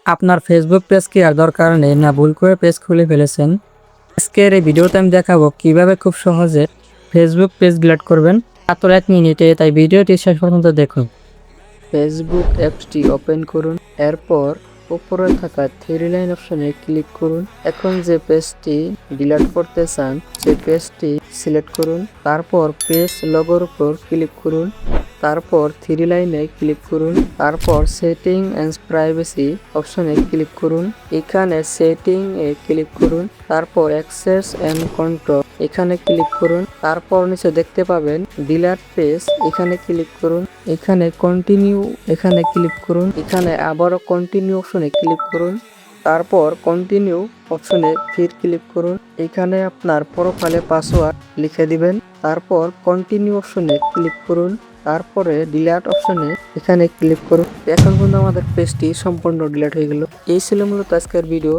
আপনার Facebook page কি আর দরকার নেই, না ভুল করে পেজ খুলে ফেলেছেন? আজকের এই ভিডিওতে আমি দেখাবো কিভাবে খুব সহজে ফেসবুক পেজ ডিলিট করবেন মাত্র 1 মিনিটে। তাই ভিডিওটি শেষ পর্যন্ত দেখুন। ফেসবুক অ্যাপসটি ওপেন করুন, এরপর উপরে থাকা থ্রি লাইন অপশনে ক্লিক করুন। এখন যে পেজটি ডিলিট করতে চান সেই পেজটি সিলেক্ট করুন, তারপর পেজ লোগোর উপর ক্লিক করুন, তারপর থ্রি লাইনে ক্লিক করুন, তারপর সেটিং এন্ড প্রাইভেসি অপশনে ক্লিক করুন। এখানে সেটিং এ ক্লিক করুন, তারপর অ্যাক্সেস এন্ড কন্ট্রোল এখানে ক্লিক করুন, তারপর নিচে দেখতে পাবেন ডিলিট পেজ এখানে ক্লিক করুন, এখানে কন্টিনিউ এখানে ক্লিক করুন, এখানে আবারও কন্টিনিউ অপশনে ক্লিক করুন, তারপর কন্টিনিউ অপশনে ফির ক্লিক করুন। এখানে আপনার প্রোফাইলে পাসওয়ার্ড লিখে দিবেন, তারপর কন্টিনিউ অপশনে ক্লিক করুন, তারপরে ডিলিট অপশনে এখানে ক্লিক করুন। এখন কিন্তু আমাদের পেজটি সম্পূর্ণ ডিলিট হয়ে গেল। এই ছিল মূলত আজকের ভিডিও।